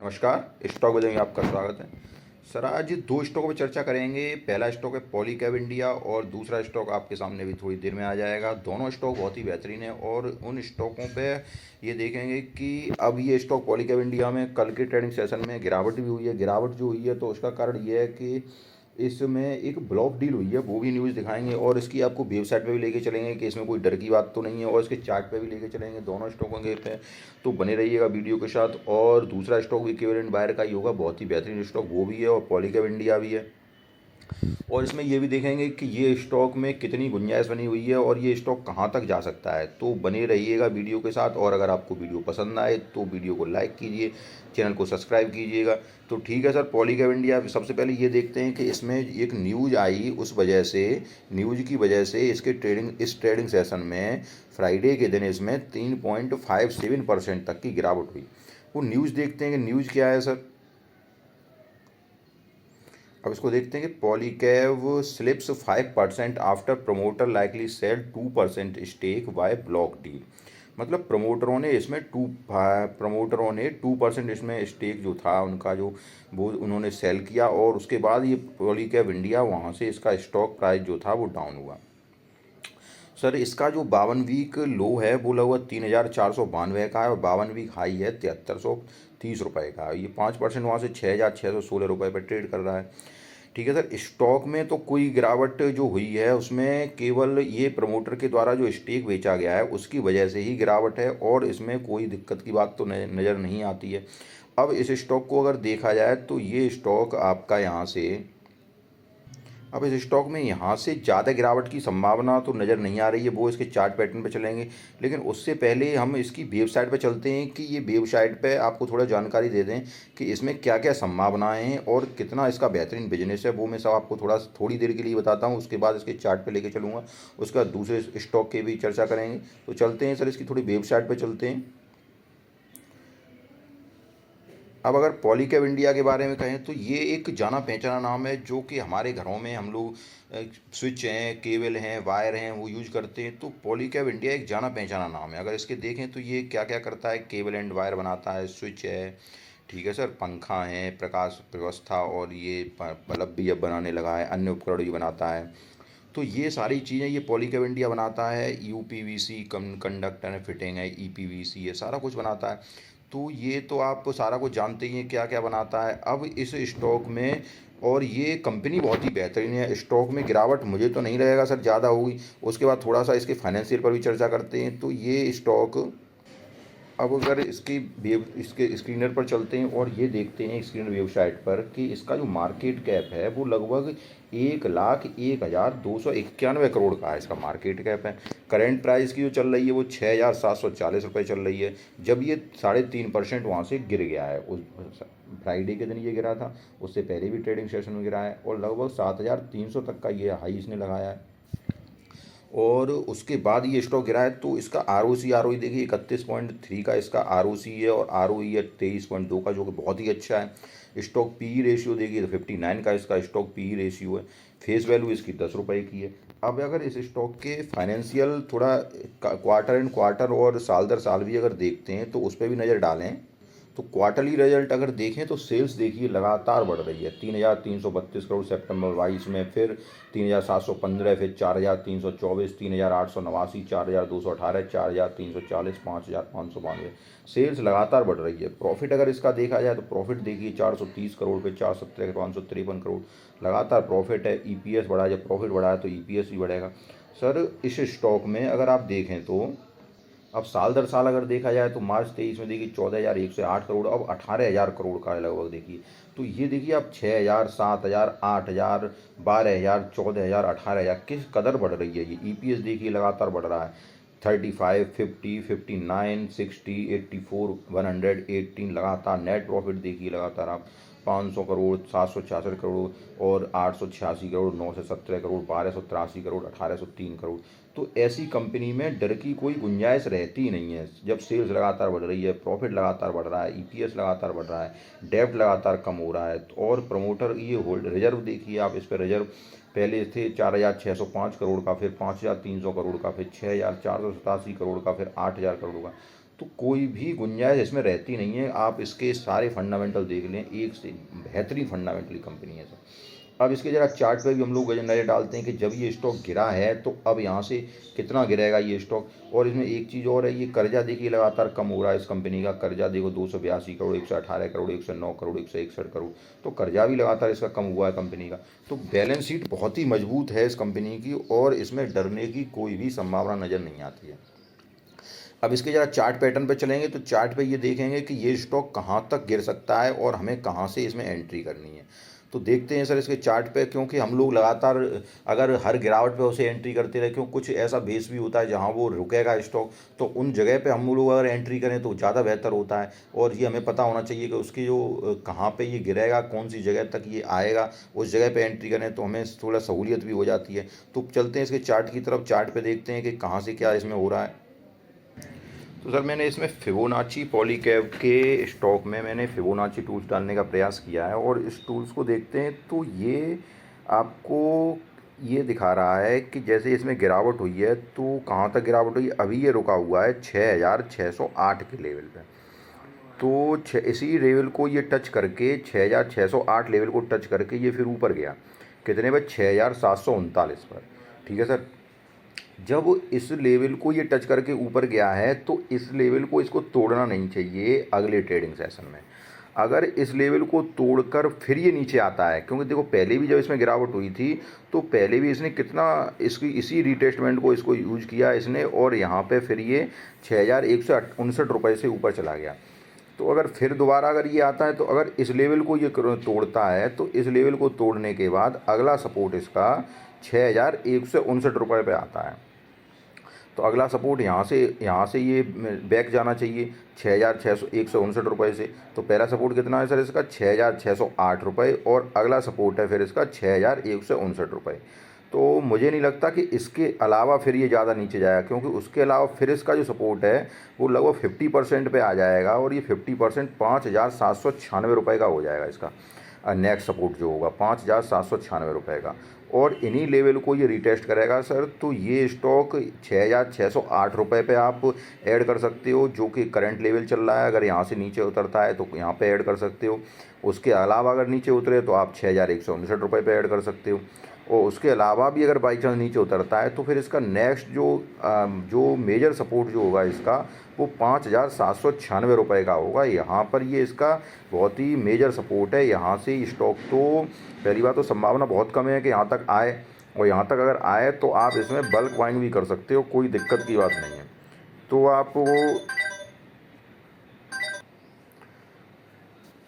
नमस्कार। स्टॉक बाजार में आपका स्वागत है। सर, आज दो स्टॉक पर चर्चा करेंगे। पहला स्टॉक है पॉलीकैब इंडिया और दूसरा स्टॉक आपके सामने भी थोड़ी देर में आ जाएगा। दोनों स्टॉक बहुत ही बेहतरीन है और उन स्टॉकों पे ये देखेंगे कि अब ये स्टॉक पॉलीकैब इंडिया में कल के ट्रेडिंग सेशन में गिरावट भी हुई है। गिरावट जो हुई है तो उसका कारण ये है कि इसमें एक ब्लॉक डील हुई है, वो भी न्यूज़ दिखाएंगे और इसकी आपको वेबसाइट पे भी लेके चलेंगे कि इसमें कोई डर की बात तो नहीं है, और इसके चार्ट पे भी लेके चलेंगे दोनों स्टॉकों के पे। तो बने रहिएगा वीडियो के साथ। और दूसरा स्टॉक भी केवल एंड बायर का ही होगा, बहुत ही बेहतरीन स्टॉक वो भी है और पॉलीकैब इंडिया भी है। और इसमें ये भी देखेंगे कि ये स्टॉक में कितनी गुंजाइश बनी हुई है और ये स्टॉक कहाँ तक जा सकता है। तो बने रहिएगा वीडियो के साथ। और अगर आपको वीडियो पसंद आए तो वीडियो को लाइक कीजिए, चैनल को सब्सक्राइब कीजिएगा। तो ठीक है सर, पॉलीकैब इंडिया सबसे पहले ये देखते हैं कि इसमें एक न्यूज़ आई, उस वजह से न्यूज़ की वजह से इस ट्रेडिंग सेशन में फ्राइडे के दिन इसमें 3.57% तक की गिरावट हुई। वो न्यूज़ देखते हैं कि न्यूज़ क्या है सर। अब इसको देखते हैं कि Polycab slips 5% after promoter likely sell 2% stake by block deal. मतलब प्रमोटरों ने 2% इसमें स्टेक जो था उनका, जो वो उन्होंने सेल किया और उसके बाद ये पॉलीकैब इंडिया वहाँ से इसका स्टॉक प्राइस जो था वो डाउन हुआ। सर, इसका जो 52 वीक लो है वो लगभग 3,492 का है और 52 वीक हाई है 7,330 रुपये का। ये 5% वहाँ से 6,616 रुपये पर ट्रेड कर रहा है। ठीक है सर, स्टॉक में तो कोई गिरावट जो हुई है उसमें केवल ये प्रमोटर के द्वारा जो स्टेक बेचा गया है उसकी वजह से ही गिरावट है और इसमें कोई दिक्कत की बात तो नज़र नहीं आती है। अब इस स्टॉक को अगर देखा जाए तो ये स्टॉक आपका यहाँ से, अब इस स्टॉक में यहाँ से ज़्यादा गिरावट की संभावना तो नज़र नहीं आ रही है, वो इसके चार्ट पैटर्न पे चलेंगे। लेकिन उससे पहले हम इसकी वेबसाइट पे चलते हैं कि ये वेबसाइट पे आपको थोड़ा जानकारी दे दें कि इसमें क्या क्या संभावनाएं हैं और कितना इसका बेहतरीन बिजनेस है। वो मैं सब आपको थोड़ी देर के लिए बताता हूँ, उसके बाद इसके चार्ट पर लेके चलूँगा। उसके बाद दूसरे स्टॉक की भी चर्चा करेंगे। तो चलते हैं सर, इसकी थोड़ी वेबसाइट पर चलते हैं। अब अगर पॉलीकैब इंडिया के बारे में कहें तो ये एक जाना पहचाना नाम है, जो कि हमारे घरों में हम लोग स्विच हैं, केबल हैं, वायर हैं, वो यूज करते हैं। तो पॉलीकैब इंडिया एक जाना पहचाना नाम है। अगर इसके देखें तो ये क्या क्या करता है, केबल एंड वायर बनाता है, स्विच है, ठीक है सर, पंखा है, प्रकाश व्यवस्था, और ये बल्ब भी अब बनाने लगा है, अन्य उपकरण भी बनाता है। तो ये सारी चीज़ें ये पॉलीकैब इंडिया बनाता है। यूपीवीसी कंडक्टर फिटिंग है, ईपीवीसी, ये सारा कुछ बनाता है। तो ये तो आप सारा कुछ जानते ही हैं क्या क्या बनाता है। अब इस स्टॉक में, और ये कंपनी बहुत ही बेहतरीन है, स्टॉक में गिरावट मुझे तो नहीं लगेगा सर ज़्यादा होगी। उसके बाद थोड़ा सा इसके फाइनेंशियल पर भी चर्चा करते हैं। तो ये स्टॉक, अब अगर इसके स्क्रीनर पर चलते हैं और ये देखते हैं स्क्रीनर वेबसाइट पर कि इसका जो मार्केट कैप है वो लगभग 1,01,291 करोड़ का है। इसका मार्केट कैप है। करंट प्राइस की जो चल रही है वो 6,740 रुपये चल रही है, जब ये 3.5% वहाँ से गिर गया है। उस फ्राइडे के दिन ये गिरा था, उससे पहले भी ट्रेडिंग सेशन में गिरा है और लगभग 7,300 तक का ये हाई इसने लगाया है और उसके बाद ये स्टॉक गिरा है। तो इसका आर ओ ई देखिए 31.3 का इसका ROC है और ROE है 23.2 का, जो कि बहुत ही अच्छा है। स्टॉक पी रेशियो देखिए तो 59 का इसका स्टॉक पी रेशियो है। फेस वैल्यू इसकी 10 रुपये की है। अब अगर इस स्टॉक के फाइनेंशियल थोड़ा क्वार्टर एंड क्वार्टर और साल दर साल भी अगर देखते हैं तो उस पर भी नज़र डालें तो क्वार्टरली रिजल्ट अगर देखें तो सेल्स देखिए लगातार बढ़ रही है। 3,332 करोड़ सितंबर 22 में, फिर 3,715, फिर 4,324, 3,889, 4,218, 4,340, 5,592। सेल्स लगातार बढ़ रही है। प्रॉफिट अगर इसका देखा जाए तो प्रॉफिट देखिए 430 करोड़ पे 417, 553 करोड़ लगातार प्रॉफिट है। EPS बढ़ा, जब प्रॉफिट बढ़ा है तो EPS भी बढ़ेगा। सर, इस स्टॉक में अगर आप देखें तो अब साल दर साल अगर देखा जाए तो मार्च 23 में देखिए 14,108 करोड़, अब 18,000 करोड़ का है लगभग देखिए। तो ये देखिए अब 6,000, 7,000, 8,000, 12,000, 14,000, 18,000 किस कदर बढ़ रही है। ये EPS देखिए लगातार बढ़ रहा है। 35, 50, 59, 60, 84, 118 लगातार। नेट प्रॉफिट देखिए लगातार आप 500 करोड़, 766 करोड़ और 886 करोड़, 917 करोड़, 1283 करोड़, 1803 करोड़। तो ऐसी कंपनी में डर की कोई गुंजाइश रहती ही नहीं है। जब सेल्स लगातार बढ़ रही है, प्रॉफिट लगातार बढ़ रहा है, EPS लगातार बढ़ रहा है, डेब्ट लगातार कम हो रहा है। और प्रमोटर ये होल्ड रिजर्व देखिए आप, इस पर रिजर्व पहले थे 4,605 करोड़ का, फिर 5,300 करोड़ का, फिर 6,487 करोड़ का, फिर 8,000 करोड़ का। तो कोई भी गुंजाइश इसमें रहती नहीं है। आप इसके सारे फंडामेंटल देख लें, एक से बेहतरीन फंडामेंटली कंपनी है सर। अब इसके ज़रा चार्ट पे भी हम लोग नज़र डालते हैं कि जब ये स्टॉक गिरा है तो अब यहाँ से कितना गिरेगा ये स्टॉक। और इसमें एक चीज़ और है, ये कर्जा देखिए लगातार कम हो रहा है। इस कंपनी का कर्जा देखो 282 करोड़, 118 करोड़, 109 करोड़, 161 करोड़, तो कर्जा भी लगातार इसका कम हुआ है कंपनी का। तो बैलेंस शीट बहुत ही मजबूत है इस कंपनी की और इसमें डरने की कोई भी संभावना नज़र नहीं आती है। अब इसके ज़रा चार्ट पैटर्न पे चलेंगे तो चार्ट पे ये देखेंगे कि ये स्टॉक कहाँ तक गिर सकता है और हमें कहाँ से इसमें एंट्री करनी है। तो देखते हैं सर इसके चार्ट पे, क्योंकि हम लोग लगातार अगर हर गिरावट पे उसे एंट्री करते रहे, क्योंकि कुछ ऐसा बेस भी होता है जहाँ वो रुकेगा स्टॉक, तो उन जगह पे हम लोग अगर एंट्री करें तो ज़्यादा बेहतर होता है। और ये हमें पता होना चाहिए कि उसकी जो कहाँ पे ये गिरेगा, कौन सी जगह तक ये आएगा, उस जगह पे एंट्री करें तो हमें थोड़ा सहूलियत भी हो जाती है। तो चलते हैं इसके चार्ट की तरफ। चार्ट पे देखते हैं कि कहाँ से क्या इसमें हो रहा है। तो सर मैंने इसमें फिबोनाची पॉलीकैब के स्टॉक में मैंने फिबोनाची टूल्स डालने का प्रयास किया है और इस टूल्स को देखते हैं तो ये आपको ये दिखा रहा है कि जैसे इसमें गिरावट हुई है तो कहाँ तक गिरावट हुई। अभी ये रुका हुआ है 6608 के लेवल पे। तो इसी लेवल को ये टच करके 6608 लेवल को टच करके ये फिर ऊपर गया कितने पर, 6739 पर। ठीक है सर, जब इस लेवल को ये टच करके ऊपर गया है तो इस लेवल को इसको तोड़ना नहीं चाहिए अगले ट्रेडिंग सेशन में। अगर इस लेवल को तोड़कर फिर ये नीचे आता है, क्योंकि देखो पहले भी जब इसमें गिरावट हुई थी तो पहले भी इसने कितना इसी रिटेस्टमेंट को इसको यूज किया इसने, और यहाँ पे फिर ये 6159 रुपये से ऊपर चला गया। तो अगर फिर दोबारा अगर ये आता है तो अगर इस लेवल को ये तोड़ता है तो इस लेवल को तोड़ने के बाद अगला सपोर्ट इसका 6159 रुपये पे आता है। तो अगला सपोर्ट यहाँ से ये बैक जाना चाहिए 6659 रुपये से। तो पहला सपोर्ट कितना है सर इसका 6608 रुपये और अगला सपोर्ट है फिर इसका 6159 रुपये। तो मुझे नहीं लगता कि इसके अलावा फिर ये ज़्यादा नीचे जाएगा, क्योंकि उसके अलावा फिर इसका जो सपोर्ट है वो लगभग 50% पे आ जाएगा और ये 50% 5796 रुपये का हो जाएगा इसका नेक्स्ट सपोर्ट जो होगा 5796 रुपये का। और इन्हीं लेवल को ये रिटेस्ट करेगा सर, तो ये स्टॉक 6608 रुपये पे आप ऐड कर सकते हो, जो कि करंट लेवल चल रहा है। अगर यहाँ से नीचे उतरता है तो यहाँ पे ऐड कर सकते हो। उसके अलावा अगर नीचे उतरे तो आप 6159 रुपये पे ऐड कर सकते हो। और उसके अलावा भी अगर बाई चांस नीचे उतरता है तो फिर इसका नेक्स्ट जो मेजर सपोर्ट जो होगा इसका वो 5796 रुपये का होगा। यहाँ पर ये इसका बहुत ही मेजर सपोर्ट है। यहाँ से स्टॉक तो पहली बात तो संभावना बहुत कम है कि यहाँ तक आए, और यहाँ तक अगर आए तो आप इसमें बल्क बाइंग भी कर सकते हो, कोई दिक्कत की बात नहीं है।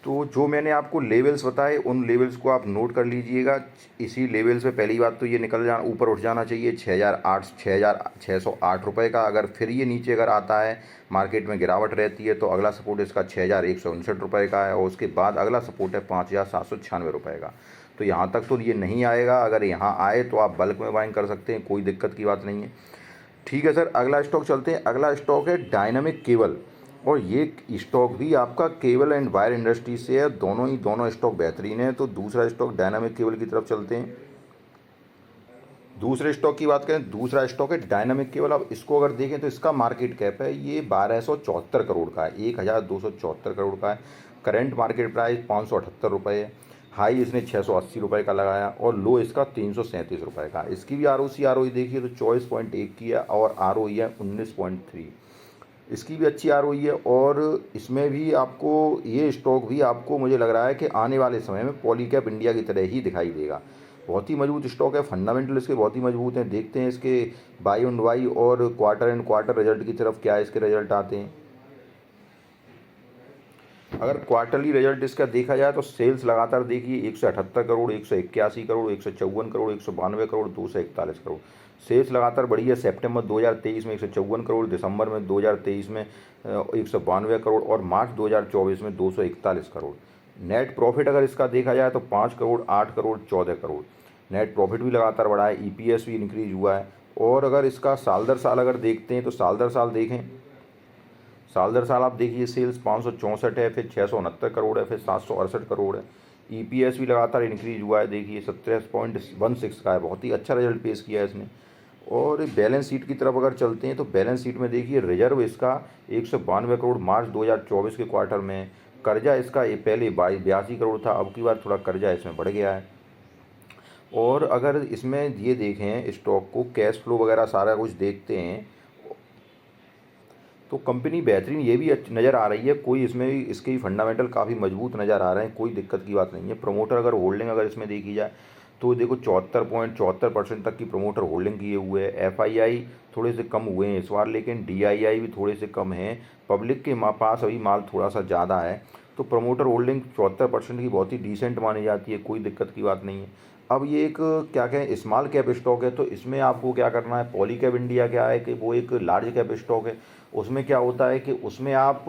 तो जो मैंने आपको लेवल्स बताए उन लेवल्स को आप नोट कर लीजिएगा। इसी लेवल्स पे पहली बात तो ये ऊपर उठ जाना चाहिए 6608 रुपये का। अगर फिर ये नीचे अगर आता है, मार्केट में गिरावट रहती है, तो अगला सपोर्ट इसका 6159 रुपये का है और उसके बाद अगला सपोर्ट है 5796 रुपये का। तो यहाँ तक तो ये नहीं आएगा। अगर यहाँ आए तो आप बल्क में बाइंग कर सकते हैं, कोई दिक्कत की बात नहीं है। ठीक है सर, अगला स्टॉक चलते हैं। अगला स्टॉक है डायनामिक केबल, और ये स्टॉक भी आपका केबल एंड वायर इंडस्ट्री से है। दोनों स्टॉक बेहतरीन है। तो दूसरा स्टॉक डायनामिक केबल की तरफ चलते हैं। दूसरे स्टॉक की बात करें, दूसरा स्टॉक है डायनामिक केबल। अब इसको अगर देखें तो इसका मार्केट कैप है ये 1274 करोड़ का है, 1274 करोड़ का है। करंट मार्केट प्राइस 578 रुपये है। हाई इसने 680 रुपये का लगाया और लो इसका 337 रुपये का। इसकी भी ROE देखिए तो 24.1 की है और ROE है 19.3। इसकी भी अच्छी ROE है। और इसमें भी आपको ये स्टॉक भी आपको मुझे लग रहा है कि आने वाले समय में पॉलीकैब इंडिया की तरह ही दिखाई देगा। बहुत ही मजबूत स्टॉक है, फंडामेंटल इसके बहुत ही मजबूत हैं। देखते हैं इसके बाई ऑन वाई और क्वार्टर एंड क्वार्टर रिजल्ट की तरफ क्या इसके रिजल्ट आते हैं। अगर क्वार्टरली रिजल्ट इसका देखा जाए तो सेल्स लगातार देखिए 178 करोड़, 181 करोड़, 154 करोड़, 192 करोड़, 241 करोड़। सेल्स लगातार बढ़ी है। सितंबर 2023 में 154 करोड़, दिसंबर में 2023 में 192 करोड़ और मार्च 2024 में 241 करोड़। नेट प्रॉफिट अगर इसका देखा जाए तो 5 करोड़, 8 करोड़, 14 करोड़। नेट प्रॉफिट भी लगातार बढ़ा है, EPS भी इंक्रीज हुआ है। और अगर इसका साल दर साल अगर देखते हैं तो साल दर साल देखें, साल दर साल आप देखिए सेल्स 564 है, फिर 669 करोड़ है, फिर 768 करोड़ है। EPS भी लगातार इंक्रीज हुआ है, देखिए 17.16 का है। बहुत ही अच्छा रिजल्ट पेश किया है इसने। और बैलेंस शीट की तरफ अगर चलते हैं तो बैलेंस शीट में देखिए रिजर्व इसका 192 करोड़ मार्च 2024 के क्वार्टर में, कर्जा इसका पहले 82 करोड़ था, अब की बार थोड़ा कर्जा इसमें बढ़ गया है। और अगर इसमें ये देखें स्टॉक को कैश फ्लो वगैरह सारा कुछ देखते हैं तो कंपनी बेहतरीन ये भी नज़र आ रही है, कोई इसमें इसके ही फंडामेंटल काफ़ी मजबूत नज़र आ रहे हैं, कोई दिक्कत की बात नहीं है। प्रमोटर अगर होल्डिंग अगर इसमें देखी जाए तो देखो 74.74% तक की प्रमोटर होल्डिंग किए हुए है। एफआईआई थोड़े से कम हुए हैं इस बार, लेकिन डीआईआई भी थोड़े से कम हैं। पब्लिक के पास अभी माल थोड़ा सा ज़्यादा है, तो प्रमोटर होल्डिंग 74% की बहुत ही डिसेंट मानी जाती है, कोई दिक्कत की बात नहीं है। अब ये एक क्या कहें स्मॉल कैप स्टॉक है, तो इसमें आपको क्या करना है, पॉली कैप इंडिया क्या है कि वो एक लार्ज कैप स्टॉक है। उसमें क्या होता है कि उसमें आप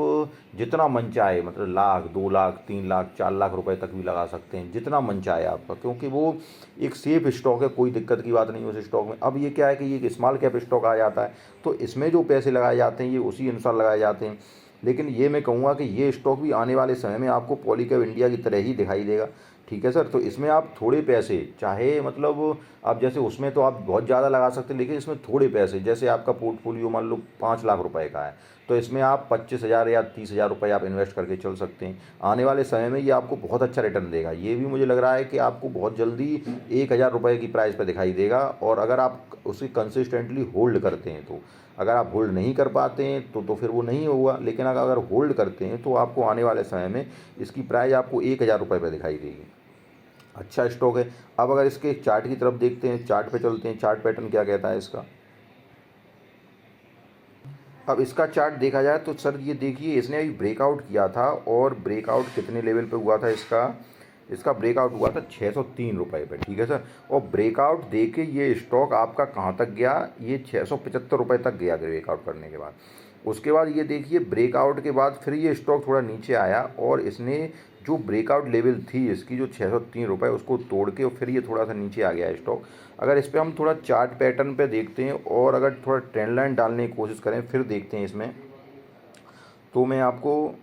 जितना मन चाहे मतलब लाख 2 लाख 3 लाख 4 लाख रुपए तक भी लगा सकते हैं, जितना मन चाहे आपका, क्योंकि वो एक सेफ स्टॉक है, कोई दिक्कत की बात नहीं है उस स्टॉक में। अब ये क्या है कि ये एक स्मॉल कैप स्टॉक आ जाता है, तो इसमें जो पैसे लगाए जाते हैं ये उसी अनुसार लगाए जाते हैं। लेकिन ये मैं कहूँगा कि ये स्टॉक भी आने वाले समय में आपको पॉली कैप इंडिया की तरह ही दिखाई देगा। ठीक है सर, तो इसमें आप थोड़े पैसे चाहे मतलब आप जैसे उसमें तो आप बहुत ज़्यादा लगा सकते हैं, लेकिन इसमें थोड़े पैसे, जैसे आपका पोर्टफोलियो मान लो 5 लाख रुपए का है, तो इसमें आप 25,000 या 30,000 रुपये आप इन्वेस्ट करके चल सकते हैं। आने वाले समय में ये आपको बहुत अच्छा रिटर्न देगा। ये भी मुझे लग रहा है कि आपको बहुत जल्दी 1,000 रुपये की प्राइस पर दिखाई देगा, और अगर आप उसे कंसिस्टेंटली होल्ड करते हैं तो। अगर आप होल्ड नहीं कर पाते हैं तो फिर वो नहीं होगा, लेकिन अगर होल्ड करते हैं तो आपको आने वाले समय में इसकी प्राइस आपको 1,000 रुपये पर दिखाई देगी। अच्छा स्टॉक है। अब अगर इसके चार्ट की तरफ देखते हैं, चार्ट पे चलते हैं, चार्ट पैटर्न क्या कहता है इसका। अब इसका चार्ट देखा जाए तो सर ये देखिए इसने अभी ब्रेकआउट किया था, और ब्रेकआउट कितने लेवल पे हुआ था इसका ब्रेकआउट हुआ था 603 रुपये पे। ठीक है सर, और ब्रेकआउट दे के ये स्टॉक आपका कहाँ तक गया, ये 675 रुपये तक गया ब्रेकआउट करने के बाद। उसके बाद ये देखिए ब्रेकआउट के बाद फिर ये स्टॉक थोड़ा नीचे आया, और इसने जो ब्रेकआउट लेवल थी इसकी जो 603 रुपये उसको तोड़ के और फिर ये थोड़ा सा नीचे आ गया स्टॉक। अगर इस पर हम थोड़ा चार्ट पैटर्न पे देखते हैं और अगर थोड़ा ट्रेंड लाइन डालने की कोशिश करें फिर देखते हैं इसमें, तो मैं आपको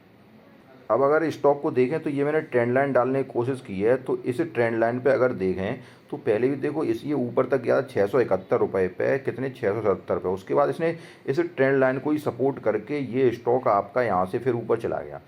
अब अगर स्टॉक को देखें तो ये मैंने ट्रेंड लाइन डालने की कोशिश की है, तो इस ट्रेंड लाइन पे अगर देखें तो पहले भी देखो इस ये ऊपर तक गया था 671 रुपये पे, कितने 670 पे। उसके बाद इसने इस ट्रेंड लाइन को ही सपोर्ट करके ये स्टॉक आपका यहाँ से फिर ऊपर चला गया।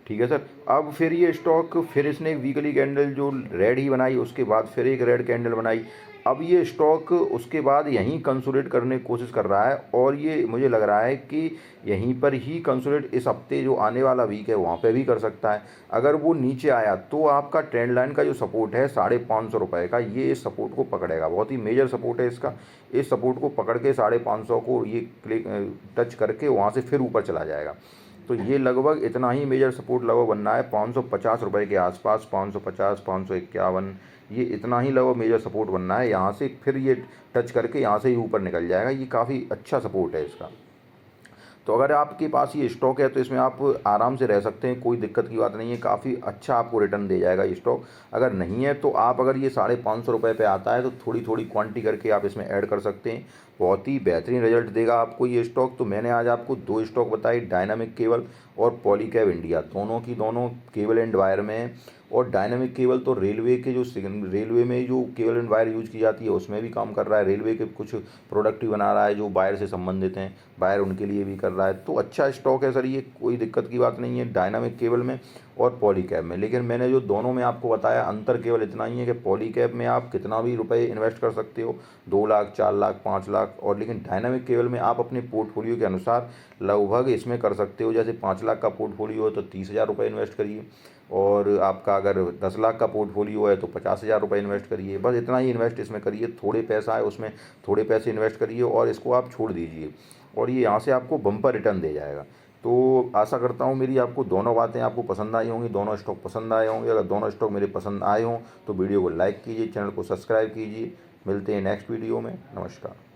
ठीक है सर, अब फिर ये स्टॉक फिर इसने वीकली कैंडल जो रेड ही बनाई, उसके बाद फिर एक रेड कैंडल बनाई। अब ये स्टॉक उसके बाद यहीं कंसोलिडेट करने की कोशिश कर रहा है, और ये मुझे लग रहा है कि यहीं पर ही कंसोलिडेट इस हफ्ते जो आने वाला वीक है वहाँ पे भी कर सकता है। अगर वो नीचे आया तो आपका ट्रेंड लाइन का जो सपोर्ट है 550 रुपये का, ये इस सपोर्ट को पकड़ेगा, बहुत ही मेजर सपोर्ट है इसका। इस सपोर्ट को पकड़ के 550 को ये टच करके वहाँ से फिर ऊपर चला जाएगा। तो ये लगभग इतना ही मेजर सपोर्ट लगभग बनना है 550 रुपये के आसपास, 550 551, ये इतना ही लगभग मेजर सपोर्ट बनना है। यहाँ से फिर ये टच करके यहाँ से ही ऊपर निकल जाएगा, ये काफ़ी अच्छा सपोर्ट है इसका। तो अगर आपके पास ये स्टॉक है तो इसमें आप आराम से रह सकते हैं, कोई दिक्कत की बात नहीं है, काफ़ी अच्छा आपको रिटर्न दे जाएगा ये स्टॉक। अगर नहीं है तो आप अगर ये 550 रुपये पे आता है तो थोड़ी थोड़ी क्वांटिटी करके आप इसमें ऐड कर सकते हैं, बहुत ही बेहतरीन रिजल्ट देगा आपको ये स्टॉक। तो मैंने आज आपको 2 स्टॉक बताई, डायनामिक केबल और पॉलीकैब इंडिया, दोनों की दोनों केबल एंड वायर में है। और डायनामिक केबल तो रेलवे के जो रेलवे में जो केबल एंड वायर यूज़ की जाती है उसमें भी काम कर रहा है, रेलवे के कुछ प्रोडक्ट भी बना रहा है जो वायर से संबंधित हैं, वायर उनके लिए भी कर रहा है। तो अच्छा स्टॉक है सर ये, कोई दिक्कत की बात नहीं है डायनामिक केबल में और पॉलीकैब में। लेकिन मैंने जो दोनों में आपको बताया अंतर केवल इतना ही है कि पॉलीकैब में आप कितना भी रुपए इन्वेस्ट कर सकते हो, 2 लाख 4 लाख 5 लाख, और लेकिन डायनामिक केबल में आप अपने पोर्टफोलियो के अनुसार लगभग इसमें कर सकते हो। जैसे 5 लाख का पोर्टफोलियो है तो 30,000 रुपये इन्वेस्ट करिए, और आपका अगर 10 लाख का पोर्टफोलियो है तो 50,000 रुपये इन्वेस्ट करिए। बस इतना ही इन्वेस्ट इसमें करिए, थोड़े पैसा है उसमें, थोड़े पैसे इन्वेस्ट करिए और इसको आप छोड़ दीजिए, और ये यहाँ से आपको बम्पर रिटर्न दे जाएगा। तो आशा करता हूँ मेरी आपको दोनों बातें आपको पसंद आई होंगी, दोनों स्टॉक पसंद आए होंगे। अगर दोनों स्टॉक मेरे पसंद आए हों तो वीडियो को लाइक कीजिए, चैनल को सब्सक्राइब कीजिए। मिलते हैं नेक्स्ट वीडियो में, नमस्कार।